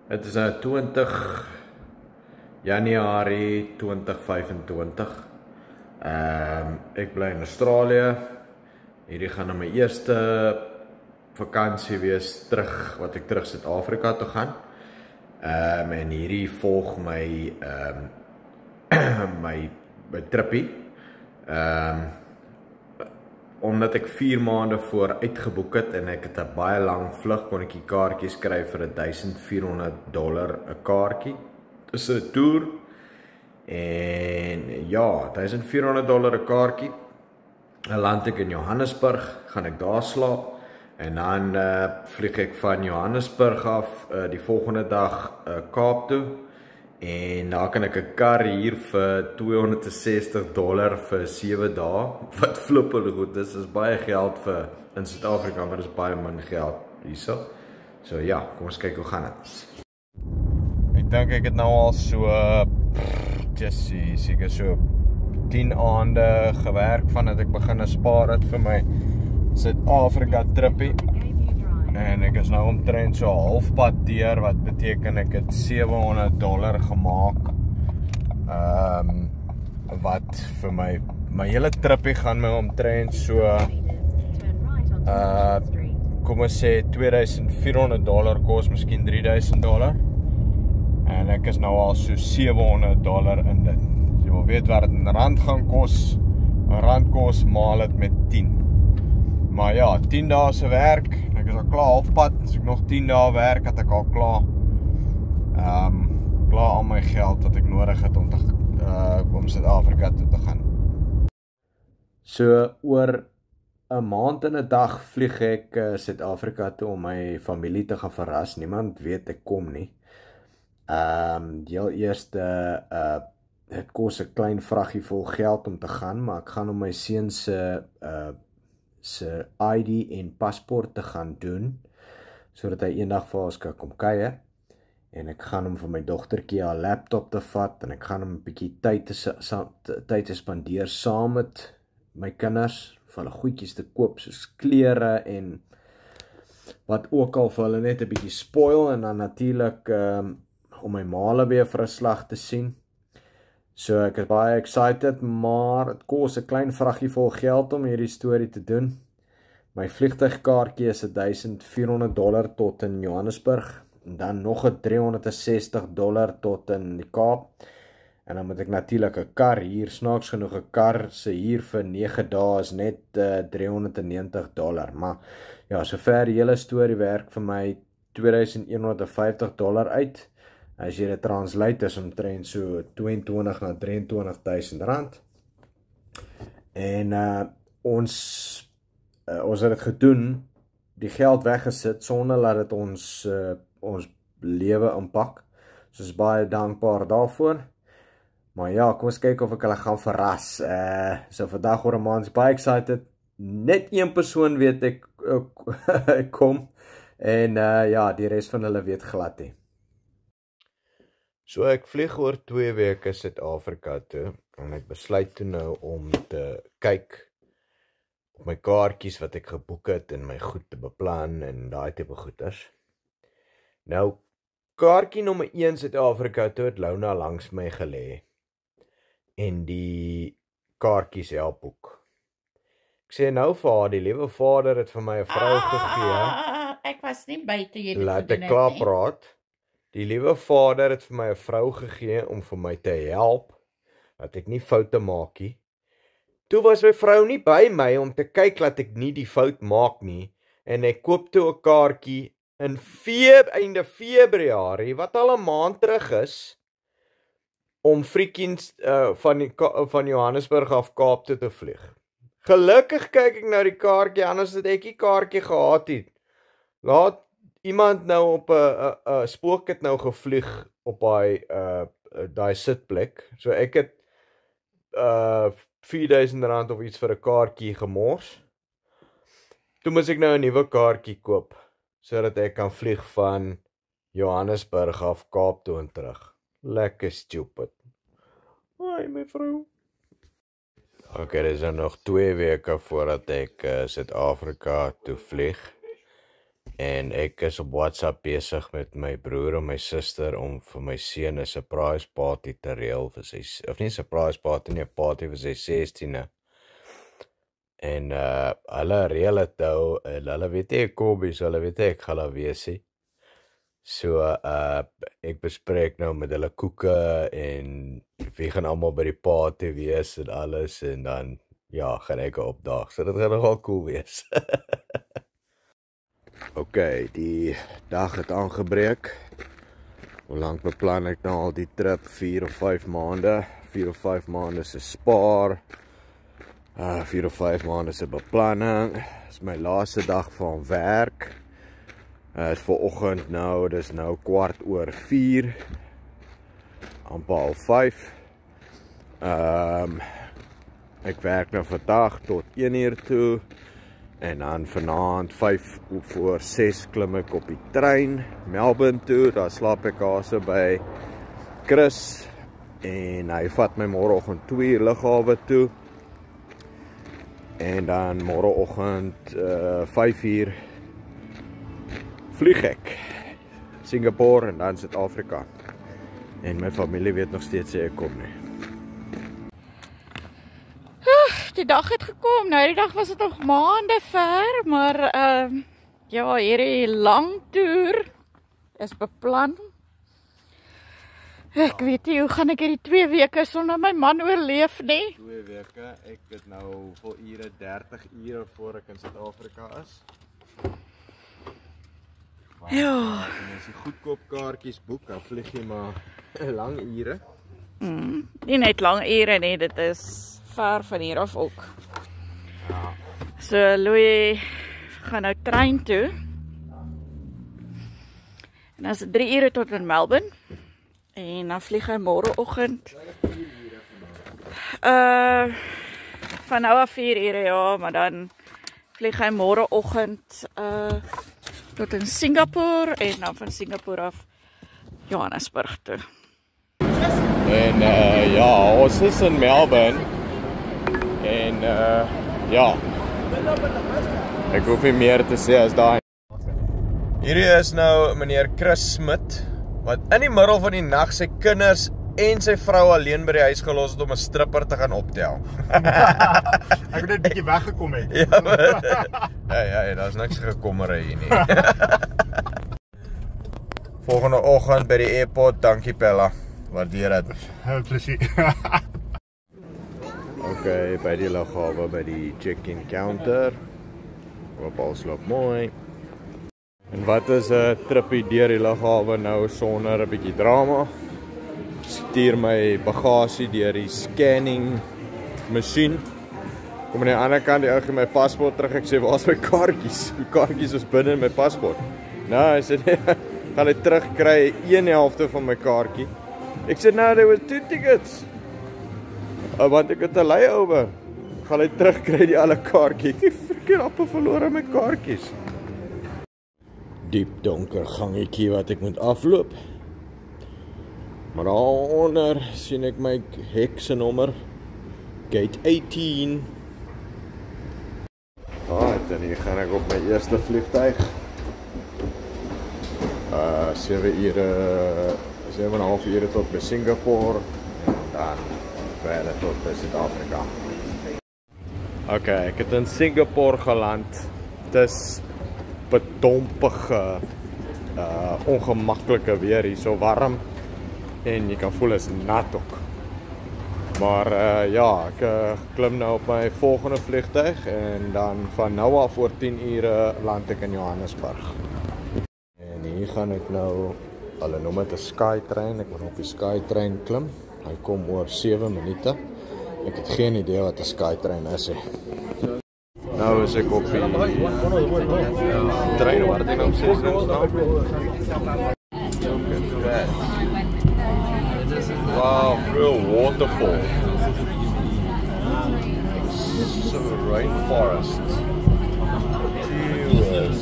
Het is nou 20 Januarie 2025. Ek bly in Australië. Hierdie gaan nou my eerste vakansie wees wat ek terug Suid-Afrika toe gaan. En hierdie volg my my trippie. Omdat ek 4 maande vooruit geboek het en ek het 'n baie lang vlug, kon ek die kaartjies kry vir $1,400 'n kaartjie. Dis 'n toer. En ja, $1,400 'n kaartjie. Dan land ek in Johannesburg, gaan ek daar slaap. En dan vlieg ek van Johannesburg af die volgende dag Kaap toe. En daar kan ek 'n kar hier vir $260 vir 7 dae. Wat flippende goed is. Dis baie geld vir in Suid-Afrika, maar dis baie min geld hierso. So ja, kom ons kyk hoe gaan dit. Ek dink ek het nou al so seker so 10 aande gewerk vandat ek begin spaar het vir my Suid-Afrika trippie. En ek is nou omtrent so halfpad deur, wat beteken ek het $700 gemaak. Wat vir my hele trippie gaan my omtrent so kom ons sê $2,400 kos, miskien $3,000. En ek is nou al so $700 in dit. As jy wil weet wat dit in rand gaan kos, 'n rand kos maal dit met 10. Maar ja, 10 dae se werk, ek is al klaar halfpad, as ek nog 10 dae werk, het ek al klaar al my geld wat ek nodig het om Suid-Afrika toe te gaan. So, oor 'n maand en 'n dag vlieg ek Suid-Afrika toe om my familie te gaan verras. Niemand weet ek kom nie. Heel eers het kos 'n klein vraggie vol geld om te gaan, maar ek gaan om my seun se ID en paspoort te gaan doen, sodat hy eendag vir ons kan kom kuier. En ek gaan hom vir my dogtertjie haar laptop te vat, en ek gaan hom 'n bietjie tyd te spandeer saam met my kinders, vir hulle goedjies te koop, soos klere en wat ook al vir hulle net 'n bietjie spoil, en dan natuurlik om my maale weer vir 'n slag te sien. So ek is baie excited, maar het kos 'n klein vraggie vol geld om hierdie storie te doen. My vliegtuigkaartjie is $1,400 tot in Johannesburg, en dan nog 'n $360 tot in die Kaap. En dan moet ek natuurlik 'n kar hier, snaaks genoeg 'n kar se hier vir 9 dae is net $390. Maar ja, sover die hele storie werk vir my $2,150 uit. As jy dit translate, is omtrent so 22 na 23.000 rand. En ons het dit gedoen, die geld weggesit, sonder dat dit ons lewe impak. So is baie dankbaar daarvoor. Maar ja, kom ons kyk of ek hulle gaan verras. So vandag oor 'n maand is baie excited. Net een persoon weet ek kom. En ja, die res van hulle weet glad nie. So ek vlieg oor 2 weke Suid-Afrika toe, en ek besluit toe nou om te kyk op my kaartjies wat ek geboek het, en my goed te beplan, en daai tipe goeders. Nou, kaartjie nommer 1 Suid-Afrika toe het Lona langs my gelê, en die kaartjies help boek. Ek sê nou vir haar, die liewe Vader het vir my 'n vrou gegee. Ek was nie by toe jy dit laat ek klaar praat. Die liewe Vader het vir my 'n vrou gegee om vir my te help, dat ek nie foute maak nie. Toe was my vrou nie by my om te kyk dat ek nie die fout maak nie, en ek koop toe 'n kaartjie in einde Februarie, wat al 'n maand terug is, om freaking van Johannesburg af Kaap toe te vlieg. Gelukkig kyk ek nou die kaartjie, anders het ek die kaartjie gehad het. Laat iemand nou op 'n spook het nou gevlieg op daai sitplek. So ek het R4,000 of iets vir 'n kaartjie gemors. Toe moet ek nou 'n nuwe kaartjie koop, sodat ek kan vlieg van Johannesburg af Kaap toe en terug. Lekker stupid. Hoi my vrou. Okay, dis nog 2 weke voordat ek Suid-Afrika toe vlieg. En ek is op WhatsApp besig met my broer en my suster om vir my seun 'n surprise party te reël vir sy, of nie surprise party nie, 'n party vir sy 16de. En hulle reël dit nou en hulle weet ek kom, so hulle weet ek gaan daar wees. So ek bespreek nou met hulle koeke en wie gaan almal by die party wees en alles, en dan ja, gaan ek opdaag. So dit gaan nogal cool wees. Okay, die dag het aangebreek. Hoe lank beplan ek nou al die trip? 4 of 5 maande. 4 of 5 maande se spaar. 4 of 5 maande se beplanning. Dit is my laaste dag van werk. Is vanoggend nou, dis nou 4:15. Amper 5. Ek werk nou vandag tot 1:00 toe. En dan vanaand 5:45 klim ek op die trein Melbourne toe. Daar slaap ek daar by Chris. En hy vat my môreoggend 2:00 lughawe toe. En dan môreoggend 5:00 vlieg ek Singapore en dan Suid-Afrika. En my familie weet nog steeds ek kom nie. Die dag het gekom, nou die dag was dit nog maande ver, maar ja, hierdie lang toer is beplan. Ek weet nie, hoe gaan ek hierdie 2 weke sonder my man oorleef nie? 2 weke, ek het nou hoeveel ure, 30 ure voor ek in Suid-Afrika is. Maar, ja. As jy goedkoop kaartjies boek, dan vlieg jy maar lang ure. Nie net lang ure nie, dit is ver van hier af ook. Ja. So Louis gaan nou trein toe. En dan is dit 3 ure tot in Melbourne. En dan vlieg hy môreoggend. Van nou af 4 ure, ja, maar dan vlieg hy môreoggend tot in Singapore en dan van Singapore af Johannesburg toe. En ja, ons is in Melbourne. En ja, ek hoef nie meer te sê as daai. Hierdie is nou meneer Chris Smit, wat in die middel van die nag sy kinders en sy vrou alleen by die huis gelos het om 'n stripper te gaan optel. Ek het net 'n bietjie weggekom het. Ja, daar's niks gekommery hier nie. Volgende oggend by die airport, dankie Pella. Waardeer dit. Plesier. Okay, by die lughawe, by die check-in counter. Hoop alles loop mooi. En wat is 'n trippie deur die lughawe nou sonder 'n bietjie drama? Stuur my bagasie deur die scanning masjien. Kom aan die ander kant, die ou gee my paspoort terug. Ek sê, waar is my kaartjies? Die kaartjies is binne in my paspoort. Nou, hy sê, gaan hy terugkry 1/2 van my kaartjie. Ek sê, nou, there were 2 tickets. Want ek het 'n layover. Gaan hy terugkry die alle kaartjie. Ek het freaking amper verloor my kaartjies. Diep donker gangetjie wat ek moet afloop. Maar daaronder sien ek my heksennommer. Gate 18. En hier gaan ek op my eerste vliegtuig. 7,5 ure tot by Singapore. En dan verder tot by Suid-Afrika. Okay, ek het in Singapore geland. Dit is bedompige, ongemaklike weer hier, so warm. En jy kan voel is nat ook. Maar ja, ek klim nou op my volgende vliegtuig en dan van nou af oor 10 ure land ek in Johannesburg. En hier gaan ek nou, hulle noem dit 'n Skytrain, ek moet op die Skytrain klim. Hy kom oor 7 minute. Ek het geen idee wat 'n Skytrain is nie. Nou is ek op die trein waar dit nou sê wow, real waterfall. So rainforest. Jeez.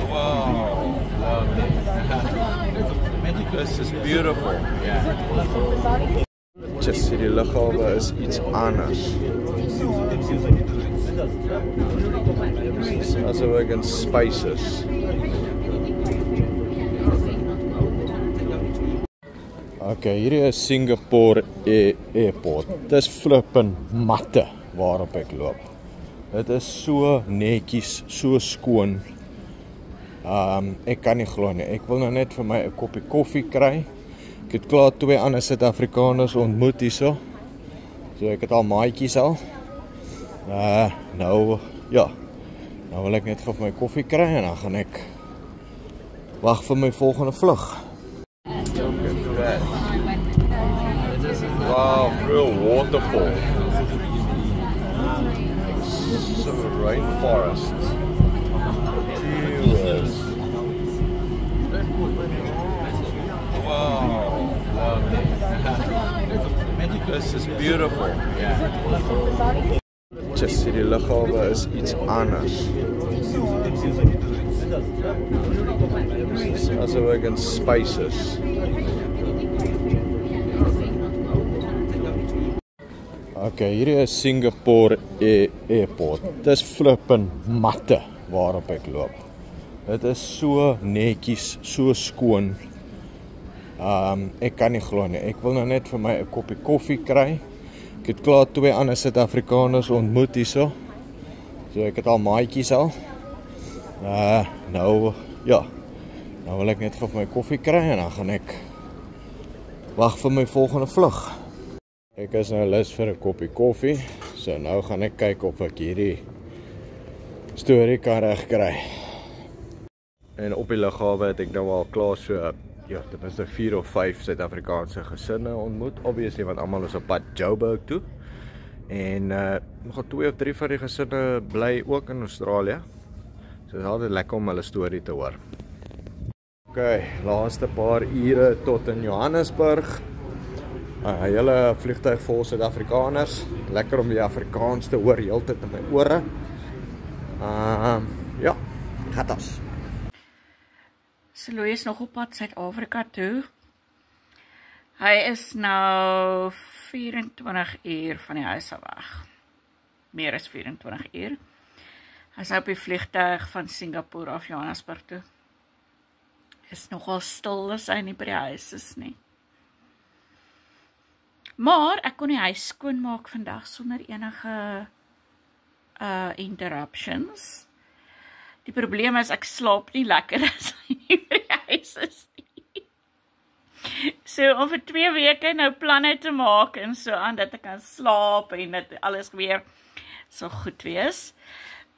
Wow. This is beautiful. Just die lughawe is iets anders. Asof ek in space is. Okay, hierdie is Singapore Airport. Dit is flippin matte waarop ek loop. Dit is so netjies, so skoon. Ek kan nie glo nie. Ek wil nou net vir my 'n koppie koffie kry. Ek het klaar 2 ander Suid-Afrikaners ontmoet hierso. So ek het al maatjies al. Nou wil ek net vir my koffie kry en dan gaan ek wag vir my volgende vlug. Wow, real waterfall. So rainforest. Jeez. Wow, this is beautiful. Just die lughawe is iets anders. Asof ek in space is. Okay, hierdie is Singapore Airport. Dit is flippin matte waarop ek loop. Dit is so netjies, so skoon. Ek kan nie glo nie. Ek wil nou net vir my 'n koppie koffie kry. Ek het klaar 2 ander Suid-Afrikaners ontmoet hierso. So ek het al maatjies al. Nou wil ek net vir my koffie kry en dan gaan ek wag vir my volgende vlug. Ek is nou lus vir 'n koppie koffie. So nou gaan ek kyk of ek hierdie storie kan regkry. En op die lughawe het ek nou al klaar so ten minste 4 of 5 Suid-Afrikaanse gesinne ontmoet. Obviously, want almal is op pad Joburg toe. En nog 2 of 3 van die gesinne bly ook in Australië. So dit is altyd lekker om hulle storie te hoor. Okay, laaste paar ure tot in Johannesburg. Hele vliegtuig vol Suid-Afrikaners. Lekker om die Afrikaans te hoor heeltyd in my ore. Gatas. So Louis is nog op pad Suid-Afrika toe. Hy is nou 24 uur van die huis af weg. Meer as 24 uur. Hy is nou op die vliegtuig van Singapore af Johannesburg toe. Is nogal stil as hy nie by die huis is nie. Maar ek kon die huis skoonmaak vandag sonder enige interruptions. Die probleem is ek slaap nie lekker as hy nie by die huis is nie. So om vir 2 weke nou planne te maak en so aan dat ek kan slaap en dat alles weer so goed wees.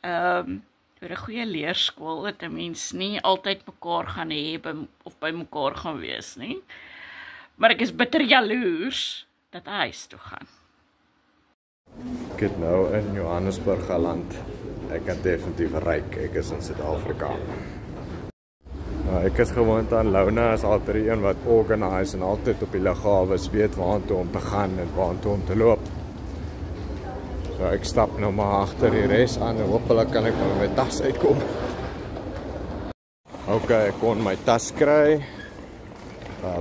Door 'n goeie leerskool het 'n mens nie altyd mekaar gaan hê of by mekaar gaan wees nie. Maar ek is bitter jaloers dat hy huis toe gaan. Ek het nou in Johannesburg geland. Ek kan definitief ryk, ek is in Suid-Afrika. Ek is gewoond aan Lona as altyd een wat organise en altyd op die lughawes weet waartoe om te gaan en waartoe om te loop. So ek stap nou maar agter die res aan en hopelik kan ek met my tas uitkom. Okay, ek kon my tas kry.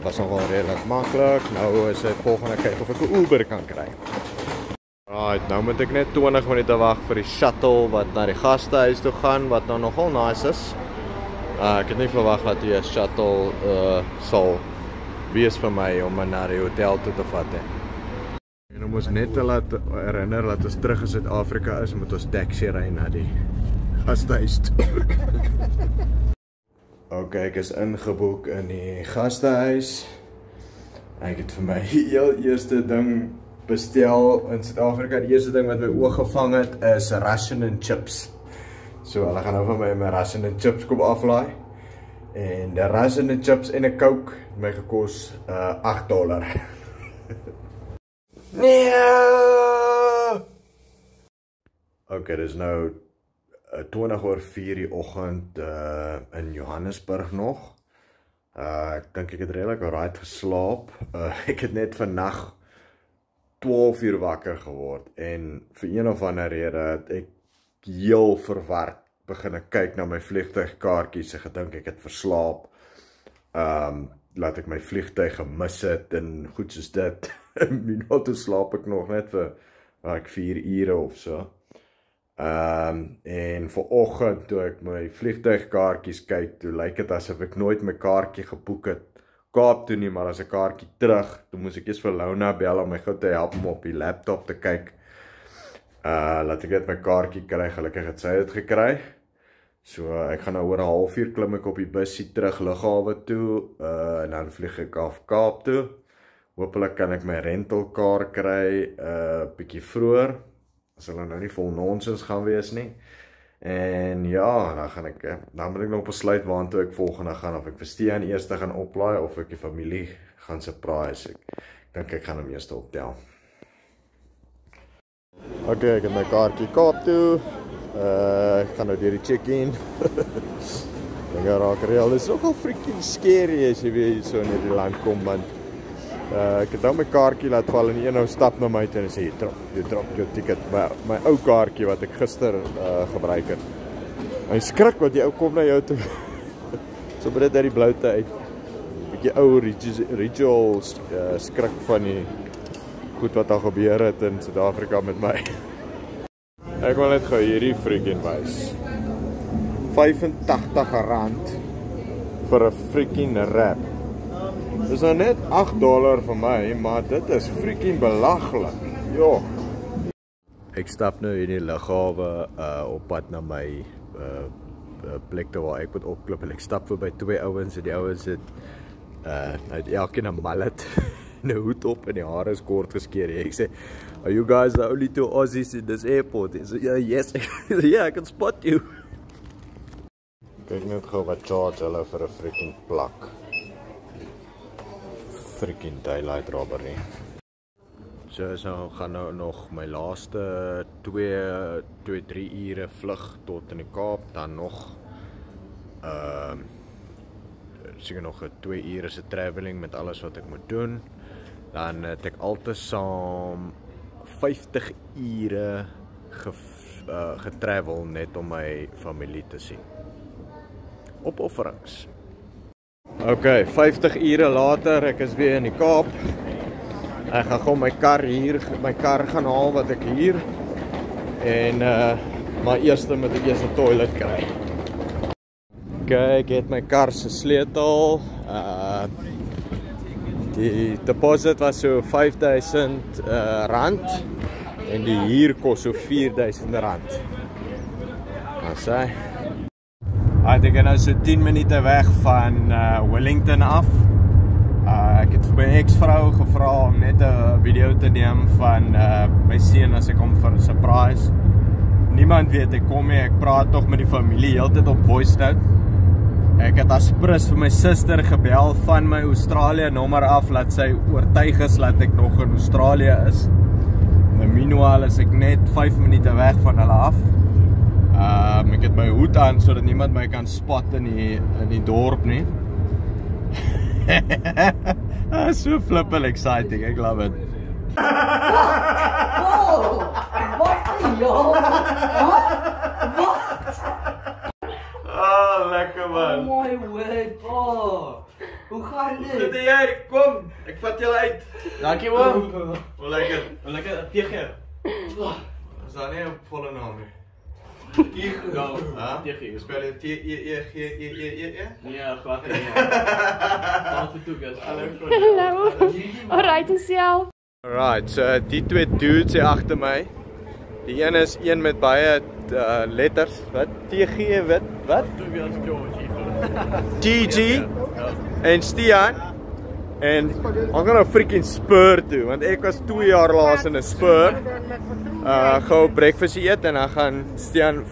Was nogal redelijk maklik. Nou is dit volgende kyk of ek 'n Uber kan kry. Right, nou moet ek net 20 minute wag vir die shuttle wat na die gastehuis toe gaan, wat nou nogal nice is. Ek het nie verwag dat die shuttle sal wees vir my om my na die hotel toe te vat. En om ons net te laat herinner dat ons terug in Suid-Afrika is, moet ons taxi ry na die gastehuis toe. Okay, ek is ingeboek in die gastehuis. Ek het vir my heel eerste ding bestel in Suid-Afrika. Die eerste ding wat my oog gevang het is ration and chips. So hulle gaan nou vir my ration and chips kom aflaai. En die ration and chips en 'n Coke het my gekos $8. Nee. Okay, dis nou 20:04 die oggend in Johannesburg nog. Ek dink ek het redelik alright geslaap. Ek het net vannag 12 uur wakker geword en vir een of ander rede het ek heel verward begin kyk na my vliegtuigkaartjies en gedink ek het verslaap. Laat ek my vliegtuig gemis het en goed soos dit. Toe slaap ek nog net vir 4 ure of so. En vanoggend toe ek my vliegtuigkaartjies kyk, toe lyk dit asof ek nooit my kaartjie geboek het Kaap toe nie, maar as 'n kaartjie terug, toe moes ek eers vir Lona bel om my gou te help om op die laptop te kyk. Laat ek net my kaartjie kry, gelukkig het sy dit gekry. So ek gaan nou oor 'n halfuur klim ek op die busie terug lughawe toe, en dan vlieg ek af Kaap toe. Hoopelik kan ek my rentalkar kry, bietjie vroeër, as hulle nou nie vol nonsens gaan wees nie. En ja, dan moet ek nog besluit waantoe ek volgende gaan, of ek vir Stian eers gaan oplaai, of ek die familie gaan surprise. Ek dink ek gaan hom eers optel. Ok, ek het my kaartjie Kaap toe. Ek gaan nou deur die check-in. Dinge raak reël. Dit is nogal freaking scary as jy weer hier so in die land kom, man. Ek het nou my kaartjie laat val en een ou stap na my toe en sê, jy drop jou ticket. My ou kaartjie wat ek gister gebruik het. Hy skrik wat die ou kom na jou toe. So met dit uit die bloute uit. Bietjie ou ritual skrik van die goed wat al gebeur het in Suid-Afrika met my. Ek wil net gou hierdie freaking wys. R85 vir 'n freaking wrap. Dis nou net $8 vir my, maar dit is freaking belaglik. Jo. Ek stap nou in die lughawe op pad na my plek toe waar ek moet opklip en ek stap verby twee ouens en die ouens het elkeen 'n mallet en 'n hoed op en die hare is kort geskeer. Ek sê, "Are you guys the only two Aussies in this airport?" He said, "Yeah, yes." "Yeah, I can spot you." Kyk net gou wat charge hulle vir 'n freaking plak. Freaking daylight robbery. So gaan nou nog my laaste 2-3 ure vlug tot in die Kaap, dan nog seker nog 'n 2 ure se travelling met alles wat ek moet doen. Dan het ek altesaam 50 ure getravel net om my familie te sien. Opofferings. Ok, 50 ure later, ek is weer in die Kaap. Ek gaan gou my kar gaan haal wat ek hier. En maar eers moet ek eers 'n toilet kry. Ok, ek het my kar se sleutel. Die deposit was so R5,000 en die huur kos so R4,000. Asai. Ek is nou so 10 minute weg van Wellington af. Ek het vir my ex-vrou gevra om net 'n video te neem van my seun as ek kom vir 'n surprise. Niemand weet ek kom nie, ek praat tog met die familie heeltyd op voice note. Ek het aspres vir my suster gebel van my Australië nommer af, laat sy oortuig is dat ek nog in Australië is. En meanwhile is ek net 5 minute weg van hulle af. Ek het my hoed aan sodat niemand my kan spot in die dorp nie. So flippin' exciting, ek love it. Oh, wat die joh? Wat? Lekker man. Oh my word, hoe gaan dit? Goed jy, kom, ek vat julle uit. Dankie oom. Hoe lekker? Hoe lekker, tegen. Is daar nie 'n volle naam nie? Tegen. Tegen. Spel jy T-E-E-E-E-E-E? Ja, glad nie. Gaan vir toe guys. Hallo. Alright, self. Alright, so die twee dudes hier agter my. Die een is een met baie letters. Wat? TG, wat? TG en Stian. En I'm gonna freaking Spur toe, want ek was 2 jaar laas in 'n Spur. Gou breakfast eet en dan gaan Stian.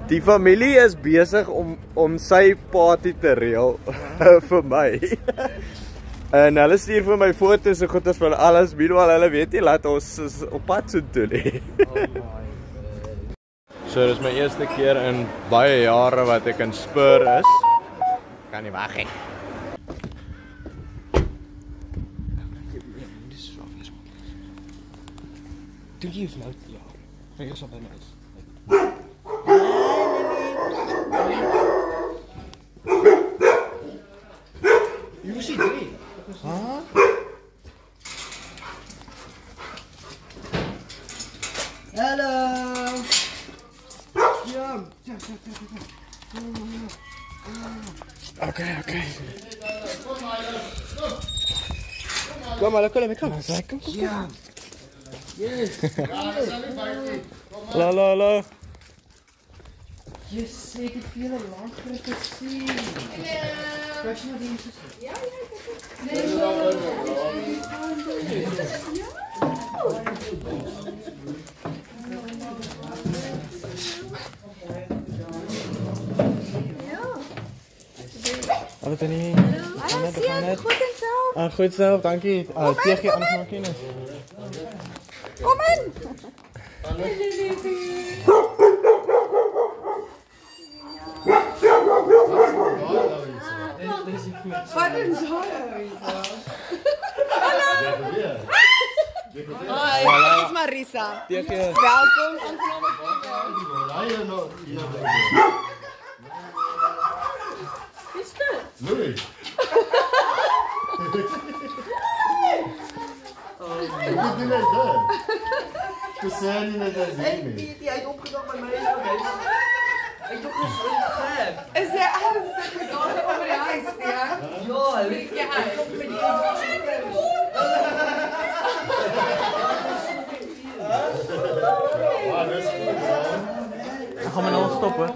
Die familie is besig om sy party te reël vir my. En hulle stuur vir my foto's en goeders van alles, meanwhile hulle weet nie laat ons is op pad so toe nie. So dis my eerste keer in baie jare wat ek in Spur is. Kan nie wag nie. Doe jy vlout? Ja. Kyk eens wat hy nou is. Jy sien dit? Hallo. Okay. Kom maar, kom. Ja. Yes. Hallo. Yes, ik heb veel langer gezien. Kijk maar die is. Ja. Hallo Tony. Hallo, goed en zelf. Goed zelf, dankie. Tegen je aan kennis. Kom in. Wat een zooi. Hallo. Hoi, dit is Marisa. Tegen je. Welkom. Is dit? Nee. Ik doe net dat. Ik zei niet net dat zien. Die heeft opgedaan bij mij geweest. Ik doe gezond. Is hij ernstig gedaan over je huis, ja? Ja, weet je, hij komt met die Gaan we nou stoppen?